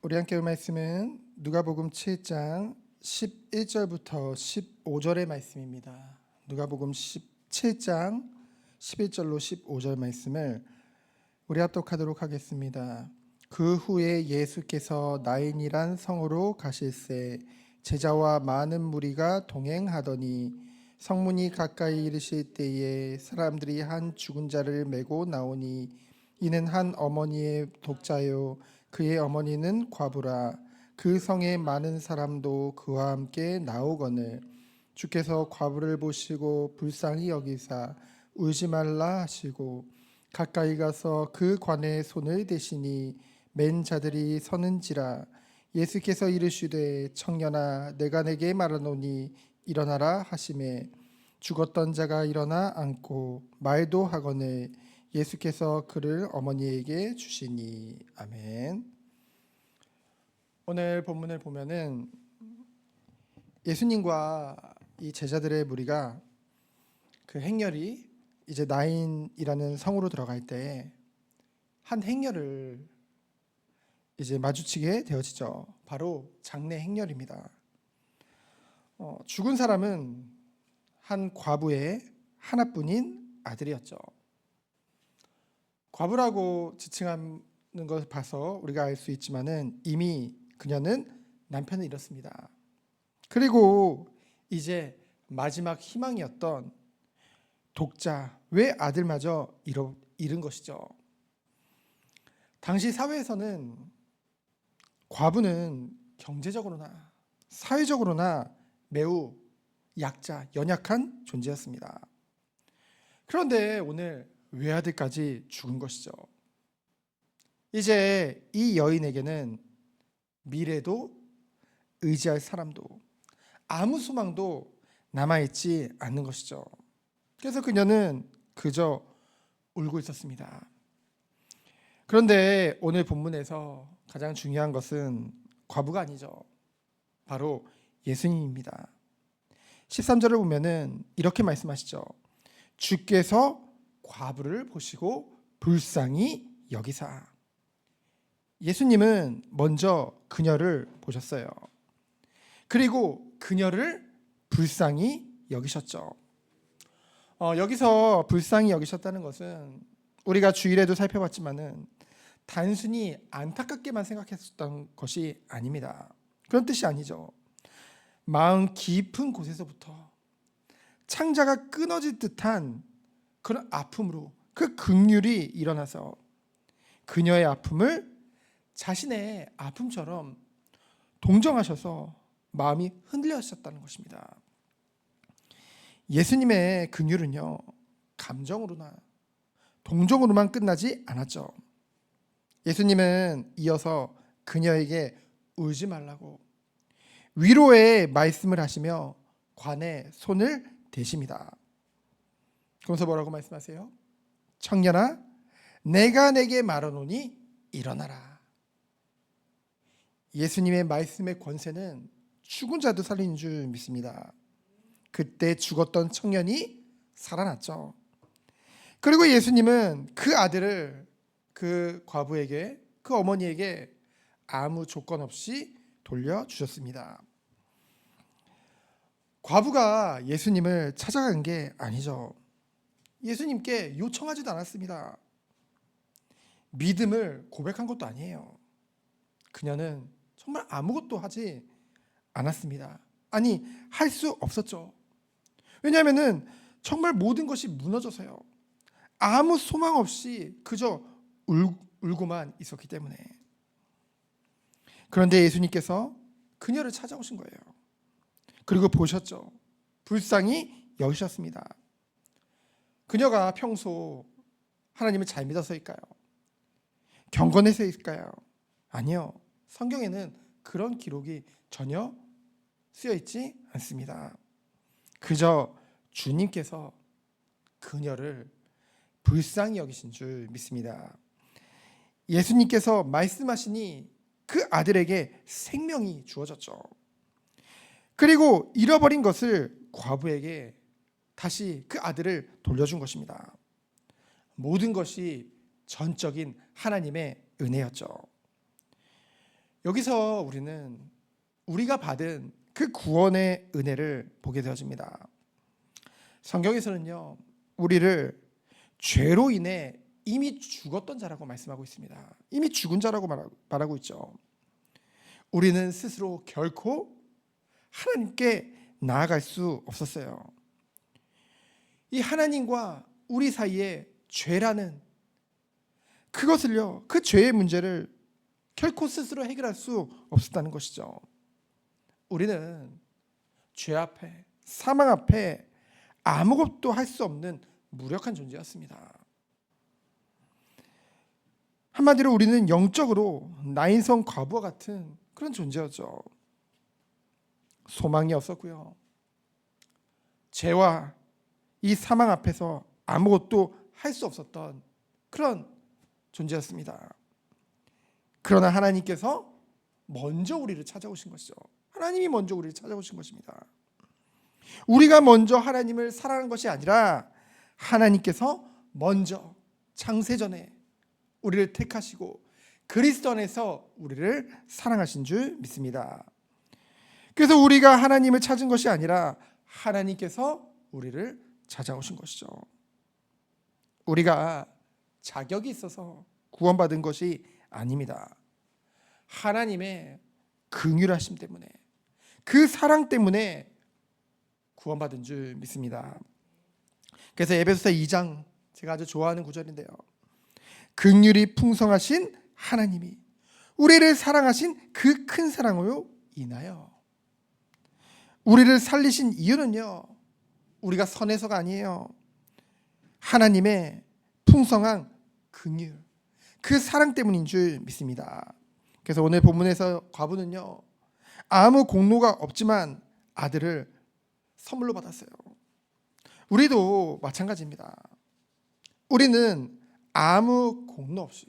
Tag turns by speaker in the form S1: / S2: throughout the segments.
S1: 우리 함께 볼 말씀은 누가복음 7장 11절부터 15절의 말씀입니다. 누가복음 7장 11절로 15절 말씀을 우리 합독하도록 하겠습니다. 그 후에 예수께서 나인이란 성으로 가실새 제자와 많은 무리가 동행하더니 성문이 가까이 이르실 때에 사람들이 한 죽은 자를 메고 나오니 이는 한 어머니의 독자요 그의 어머니는 과부라. 그 성에 많은 사람도 그와 함께 나오거늘 주께서 과부를 보시고 불쌍히 여기사 울지 말라 하시고 가까이 가서 그 관에 손을 대시니 맨 자들이 서는지라. 예수께서 이르시되 청년아 내가 내게 말하노니 일어나라 하시매 죽었던 자가 일어나 앉고 말도 하거늘 예수께서 그를 어머니에게 주시니. 아멘. 오늘 본문을 보면은 예수님과 이 제자들의 무리가 그 행렬이 이제 나인이라는 성으로 들어갈 때 한 행렬을 이제 마주치게 되어지죠. 바로 장례 행렬입니다. 죽은 사람은 한 과부의 하나뿐인 아들이었죠. 과부라고 지칭하는 것을 봐서 우리가 알 수 있지만은 이미 그녀는 남편을 잃었습니다. 그리고 이제 마지막 희망이었던 독자 외 아들마저 잃은 것이죠. 당시 사회에서는 과부는 경제적으로나 사회적으로나 매우 약자, 연약한 존재였습니다. 그런데 오늘 외아들까지 죽은 것이죠. 이제 이 여인에게는 미래도 의지할 사람도 아무 소망도 남아있지 않는 것이죠. 그래서 그녀는 그저 울고 있었습니다. 그런데 오늘 본문에서 가장 중요한 것은 과부가 아니죠. 바로 예수님입니다. 13절을 보면은 이렇게 말씀하시죠. 주께서 과부를 보시고 불쌍히 여기사. 예수님은 먼저 그녀를 보셨어요. 그리고 그녀를 불쌍히 여기셨죠. 여기서 불쌍히 여기셨다는 것은 우리가 주일에도 살펴봤지만은 단순히 안타깝게만 생각했었던 것이 아닙니다. 그런 뜻이 아니죠. 마음 깊은 곳에서부터 창자가 끊어질 듯한 그런 아픔으로 그 긍휼이 일어나서 그녀의 아픔을 자신의 아픔처럼 동정하셔서 마음이 흔들려졌다는 것입니다. 예수님의 긍휼은요, 감정으로나 동정으로만 끝나지 않았죠. 예수님은 이어서 그녀에게 울지 말라고 위로의 말씀을 하시며 관에 손을 대십니다. 그러면서 뭐라고 말씀하세요? 청년아 내가 내게 말하노니 일어나라. 예수님의 말씀의 권세는 죽은 자도 살리는 줄 믿습니다. 그때 죽었던 청년이 살아났죠. 그리고 예수님은 그 아들을 그 과부에게, 그 어머니에게 아무 조건 없이 돌려주셨습니다. 과부가 예수님을 찾아간 게 아니죠. 예수님께 요청하지도 않았습니다. 믿음을 고백한 것도 아니에요. 그녀는 정말 아무것도 하지 않았습니다. 아니, 할 수 없었죠. 왜냐하면 정말 모든 것이 무너져서요. 아무 소망 없이 그저 울고만 있었기 때문에. 그런데 예수님께서 그녀를 찾아오신 거예요. 그리고 보셨죠. 불쌍히 여기셨습니다. 그녀가 평소 하나님을 잘 믿어서일까요? 경건해서일까요? 아니요. 성경에는 그런 기록이 전혀 쓰여 있지 않습니다. 그저 주님께서 그녀를 불쌍히 여기신 줄 믿습니다. 예수님께서 말씀하시니 그 아들에게 생명이 주어졌죠. 그리고 잃어버린 것을 과부에게 다시 그 아들을 돌려준 것입니다. 모든 것이 전적인 하나님의 은혜였죠. 여기서 우리는 우리가 받은 그 구원의 은혜를 보게 되어집니다. 성경에서는요, 우리를 죄로 인해 이미 죽었던 자라고 말씀하고 있습니다. 이미 죽은 자라고 말하고 있죠. 우리는 스스로 결코 하나님께 나아갈 수 없었어요. 이 하나님과 우리 사이에 죄라는 그것을요, 그 죄의 문제를 결코 스스로 해결할 수 없었다는 것이죠. 우리는 죄 앞에, 사망 앞에 아무것도 할 수 없는 무력한 존재였습니다. 한마디로 우리는 영적으로 나인성 과부와 같은 그런 존재였죠. 소망이 없었고요. 죄와 이 사망 앞에서 아무것도 할 수 없었던 그런 존재였습니다. 그러나 하나님께서 먼저 우리를 찾아오신 것이죠. 하나님이 먼저 우리를 찾아오신 것입니다. 우리가 먼저 하나님을 사랑한 것이 아니라 하나님께서 먼저 창세전에 우리를 택하시고 그리스도 안에서 우리를 사랑하신 줄 믿습니다. 그래서 우리가 하나님을 찾은 것이 아니라 하나님께서 우리를 찾아오신 것이죠. 우리가 자격이 있어서 구원받은 것이 아닙니다. 하나님의 긍휼하심 때문에, 그 사랑 때문에 구원받은 줄 믿습니다. 그래서 에베소서 2장, 제가 아주 좋아하는 구절인데요, 긍휼이 풍성하신 하나님이 우리를 사랑하신 그 큰 사랑으로 인하여, 우리를 살리신 이유는요, 우리가 선해서가 아니에요. 하나님의 풍성한 긍휼, 그 사랑 때문인 줄 믿습니다. 그래서 오늘 본문에서 과부는요, 아무 공로가 없지만 아들을 선물로 받았어요. 우리도 마찬가지입니다. 우리는 아무 공로 없이,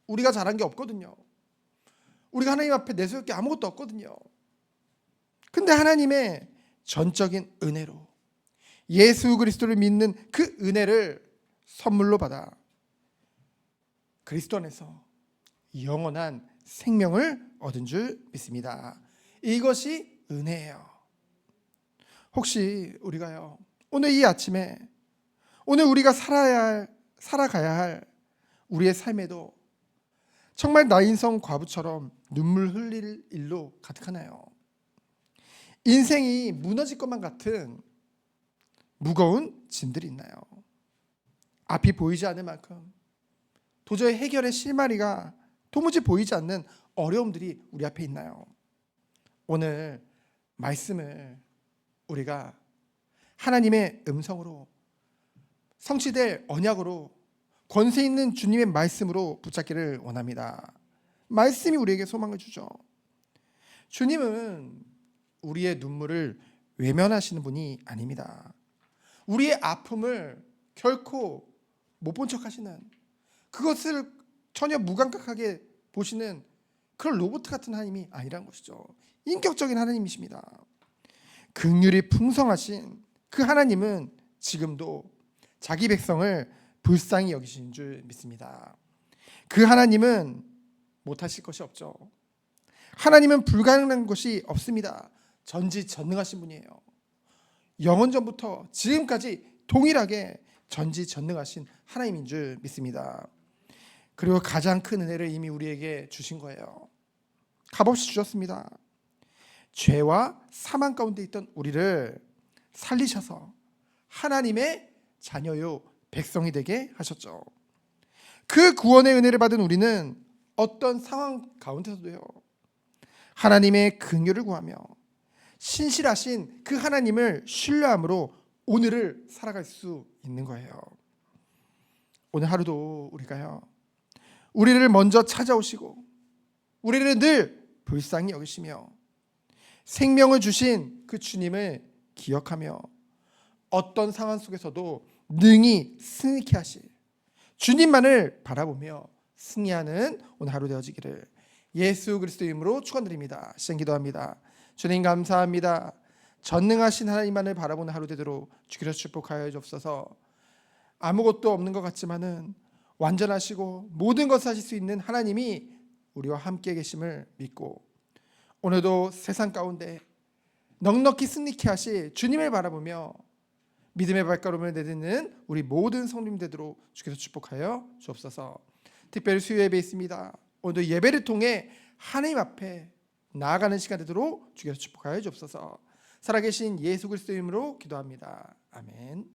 S1: 우리가 잘한 게 없거든요. 우리가 하나님 앞에 내세울 게 아무것도 없거든요. 근데 하나님의 전적인 은혜로 예수 그리스도를 믿는 그 은혜를 선물로 받아 그리스도 안에서 영원한 생명을 얻은 줄 믿습니다. 이것이 은혜예요. 혹시 우리가요, 오늘 이 아침에, 오늘 우리가 살아가야 할 우리의 삶에도 정말 나인성 과부처럼 눈물 흘릴 일로 가득하나요? 인생이 무너질 것만 같은 무거운 짐들이 있나요? 앞이 보이지 않을 만큼 도저히 해결의 실마리가 도무지 보이지 않는 어려움들이 우리 앞에 있나요? 오늘 말씀을 우리가 하나님의 음성으로, 성취될 언약으로, 권세 있는 주님의 말씀으로 붙잡기를 원합니다. 말씀이 우리에게 소망을 주죠. 주님은 우리의 눈물을 외면하시는 분이 아닙니다. 우리의 아픔을 결코 못 본 척하시는, 그것을 전혀 무감각하게 보시는 그런 로봇 같은 하나님이 아니라는 것이죠. 인격적인 하나님이십니다. 긍휼이 풍성하신 그 하나님은 지금도 자기 백성을 불쌍히 여기시는 줄 믿습니다. 그 하나님은 못하실 것이 없죠. 하나님은 불가능한 것이 없습니다. 전지전능하신 분이에요. 영원전부터 지금까지 동일하게 전지전능하신 하나님인 줄 믿습니다. 그리고 가장 큰 은혜를 이미 우리에게 주신 거예요. 값없이 주셨습니다. 죄와 사망 가운데 있던 우리를 살리셔서 하나님의 자녀요 백성이 되게 하셨죠. 그 구원의 은혜를 받은 우리는 어떤 상황 가운데서도요, 하나님의 긍휼을 구하며 신실하신 그 하나님을 신뢰함으로 오늘을 살아갈 수 있는 거예요. 오늘 하루도 우리가요, 우리를 먼저 찾아오시고 우리를 늘 불쌍히 여기시며 생명을 주신 그 주님을 기억하며 어떤 상황 속에서도 능히 승리케 하실 주님만을 바라보며 승리하는 오늘 하루 되어지기를 예수 그리스도의 이름으로 축원드립니다. 시간 기도합니다. 주님 감사합니다. 전능하신 하나님만을 바라보는 하루 되도록 주께서 축복하여 주옵소서. 아무것도 없는 것 같지만은 완전하시고 모든 것을 하실 수 있는 하나님이 우리와 함께 계심을 믿고 오늘도 세상 가운데 넉넉히 승리케 하실 주님을 바라보며 믿음의 발걸음을 내딛는 우리 모든 성도님 되도록 주께서 축복하여 주옵소서. 특별히 수요 예배 있습니다. 오늘도 예배를 통해 하나님 앞에 나아가는 시간 되도록 주께서 축복하여 주옵소서. 살아계신 예수 그리스도의 이름으로 기도합니다. 아멘.